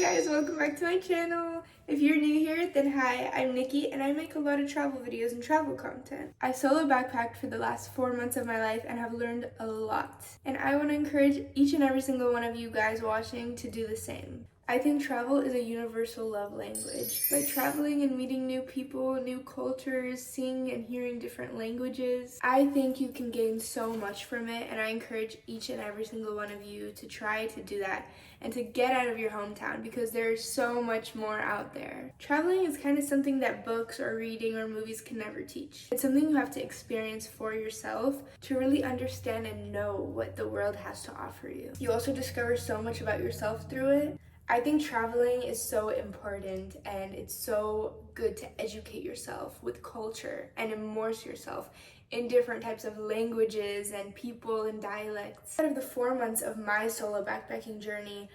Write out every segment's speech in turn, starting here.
guys, welcome back to my channel. If you're new here, then hi, I'm Nikki and I make a lot of travel videos and travel content. I solo backpacked for the last 4 months of my life and have learned a lot. And I want to encourage each and every single one of you guys watching to do the same. I think travel is a universal love language. By traveling and meeting new people, new cultures, seeing and hearing different languages, I think you can gain so much from it, and I encourage each and every single one of you to try to do that and to get out of your hometown because there's so much more out there. Traveling is kind of something that books or reading or movies can never teach. It's something you have to experience for yourself to really understand and know what the world has to offer you. You also discover so much about yourself through it. I think traveling is so important and it's so good to educate yourself with culture and immerse yourself in different types of languages and people and dialects. Out of the 4 months of my solo backpacking journey,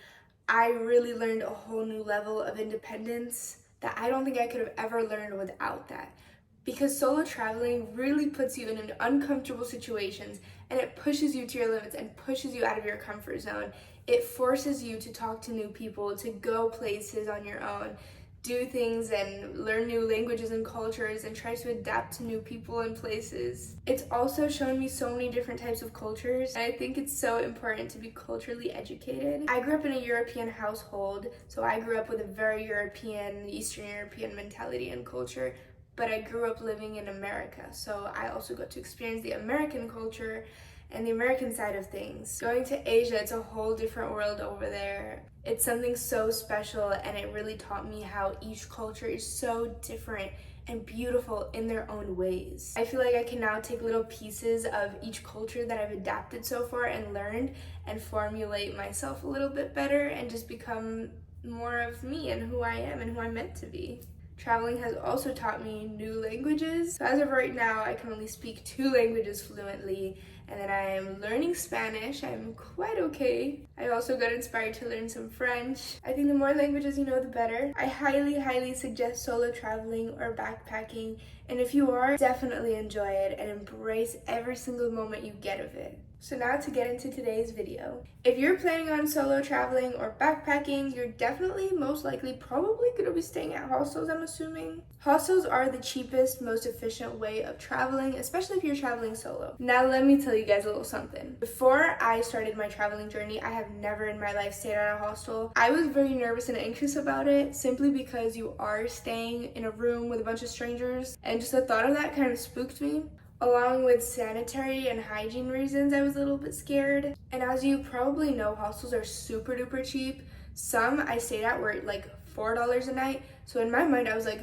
I really learned a whole new level of independence that I don't think I could have ever learned without that. Because solo traveling really puts you in uncomfortable situations and it pushes you to your limits and pushes you out of your comfort zone. It forces you to talk to new people, to go places on your own, do things and learn new languages and cultures and try to adapt to new people and places. It's also shown me so many different types of cultures, and I think it's so important to be culturally educated. I grew up in a European household, so I grew up with a very European, Eastern European mentality and culture, but I grew up living in America, so I also got to experience the American culture and the American side of things. Going to Asia, it's a whole different world over there. It's something so special, and it really taught me how each culture is so different and beautiful in their own ways. I feel like I can now take little pieces of each culture that I've adapted so far and learned and formulate myself a little bit better and just become more of me and who I am and who I'm meant to be. Traveling has also taught me new languages. So as of right now, I can only speak 2 languages fluently, and then I am learning Spanish. I'm quite okay. I also got inspired to learn some French. I think the more languages you know, the better. I highly suggest solo traveling or backpacking, and if you are, definitely enjoy it and embrace every single moment you get of it. So now to get into today's video. If you're planning on solo traveling or backpacking, you're definitely most likely probably going to be staying at hostels, I'm assuming. Hostels are the cheapest, most efficient way of traveling, especially if you're traveling solo. Now let me tell you guys a little something. Before I started my traveling journey, I have never in my life stayed at a hostel. I was very nervous and anxious about it simply because you are staying in a room with a bunch of strangers, and just the thought of that kind of spooked me. Along with sanitary and hygiene reasons, I was a little bit scared. And as you probably know, hostels are super duper cheap. Some I stayed at were like $4 a night. So in my mind, I was like,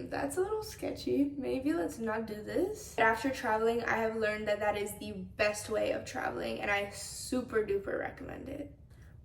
that's a little sketchy. Maybe let's not do this. But after traveling, I have learned that that is the best way of traveling, and I super duper recommend it.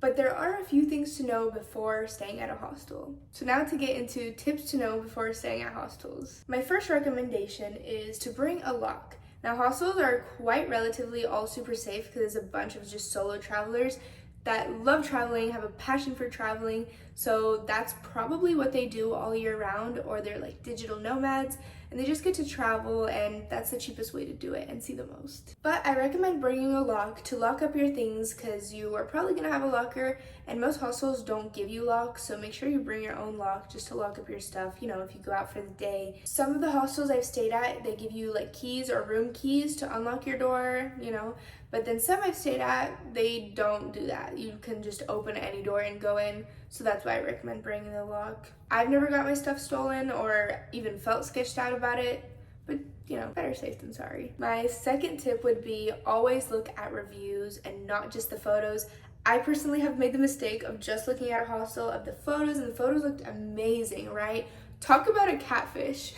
But there are a few things to know before staying at a hostel. So now to get into tips to know before staying at hostels. My first recommendation is to bring a lock. Now, hostels are quite relatively all super safe because there's a bunch of just solo travelers that love traveling, have a passion for traveling, so that's probably what they do all year round, or they're like digital nomads and they just get to travel, and that's the cheapest way to do it and see the most. But I recommend bringing a lock to lock up your things because you are probably gonna have a locker, and most hostels don't give you locks, so make sure you bring your own lock just to lock up your stuff, you know, if you go out for the day. Some of the hostels I've stayed at, they give you like keys or room keys to unlock your door, you know, but then some I've stayed at, they don't do that. You can just open any door and go in, so that's why I recommend bringing the lock. I've never got my stuff stolen or even felt sketched out about it, but you know, better safe than sorry. My second tip would be always look at reviews and not just the photos. I personally have made the mistake of just looking at a hostel of the photos, and the photos looked amazing, right? Talk about a catfish.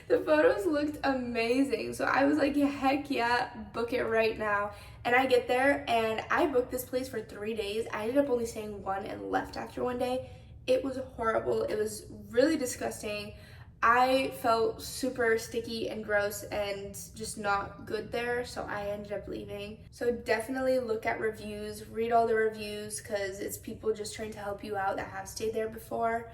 The photos looked amazing, so I was like, heck yeah, book it right now. And I get there, and I booked this place for 3 days. I ended up only staying 1 and left after 1 day. It was horrible. It was really disgusting. I felt super sticky and gross and just not good there, so I ended up leaving. So definitely look at reviews, read all the reviews, because it's people just trying to help you out that have stayed there before.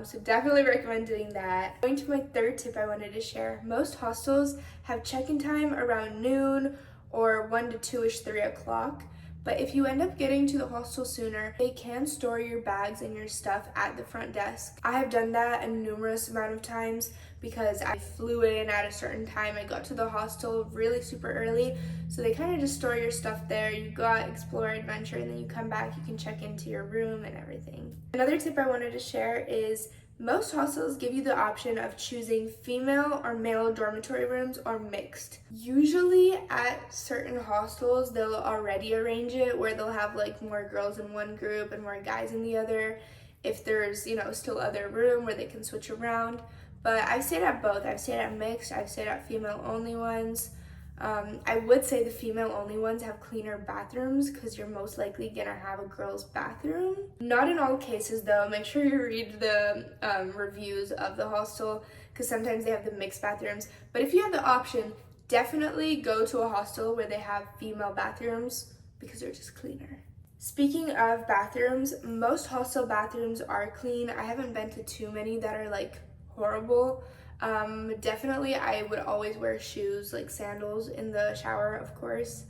So definitely recommend doing that. Going to my third tip I wanted to share. Most hostels have check-in time around noon or 1 to 2-ish, 3 o'clock. But if you end up getting to the hostel sooner, they can store your bags and your stuff at the front desk. I have done that a numerous amount of times because I flew in at a certain time. I got to the hostel really super early, so they kind of just store your stuff there. You go out, explore, adventure, and then you come back, you can check into your room and everything. Another tip I wanted to share is most hostels give you the option of choosing female or male dormitory rooms or mixed. Usually at certain hostels, they'll already arrange it where they'll have like more girls in one group and more guys in the other. If there's, still other room where they can switch around. But I've stayed at both. I've stayed at mixed, I've stayed at female only ones. I would say the female only ones have cleaner bathrooms because you're most likely gonna have a girl's bathroom. Not in all cases though. Make sure you read the reviews of the hostel because sometimes they have the mixed bathrooms. But if you have the option, definitely go to a hostel where they have female bathrooms because they're just cleaner. Speaking of bathrooms, most hostel bathrooms are clean. I haven't been to too many that are like horrible. Definitely I would always wear shoes, like sandals in the shower, of course.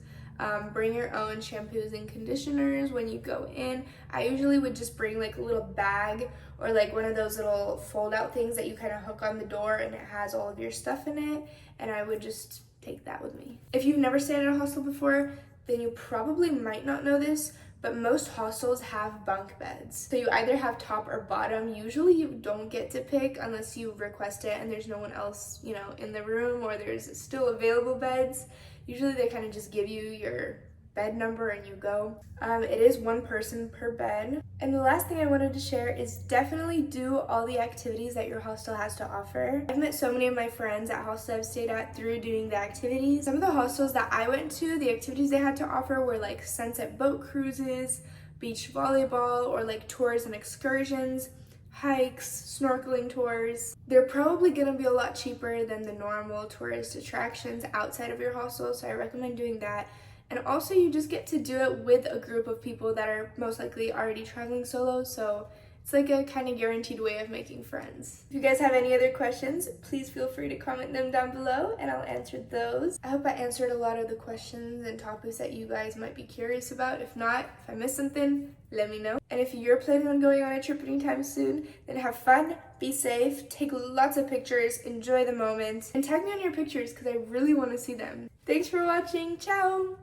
Bring your own shampoos and conditioners when you go in. I usually would just bring like a little bag or like one of those little fold out things that you kind of hook on the door and it has all of your stuff in it, and I would just take that with me. If you've never stayed in a hostel before, then you probably might not know this, but most hostels have bunk beds. So you either have top or bottom. Usually you don't get to pick unless you request it and there's no one else, in the room, or there's still available beds. Usually they kind of just give you your bed number and you go. It is one person per bed. And the last thing I wanted to share is definitely do all the activities that your hostel has to offer. I've met so many of my friends at hostels I've stayed at through doing the activities. Some of the hostels that I went to, the activities they had to offer were like sunset boat cruises, beach volleyball, or like tours and excursions, hikes, snorkeling tours. They're probably gonna be a lot cheaper than the normal tourist attractions outside of your hostel, so I recommend doing that. And also you just get to do it with a group of people that are most likely already traveling solo, so it's like a kind of guaranteed way of making friends. If you guys have any other questions, please feel free to comment them down below and I'll answer those. I hope I answered a lot of the questions and topics that you guys might be curious about. If not, if I missed something, let me know. And if you're planning on going on a trip anytime soon, then have fun, be safe, take lots of pictures, enjoy the moment, and tag me on your pictures because I really want to see them. Thanks for watching. Ciao!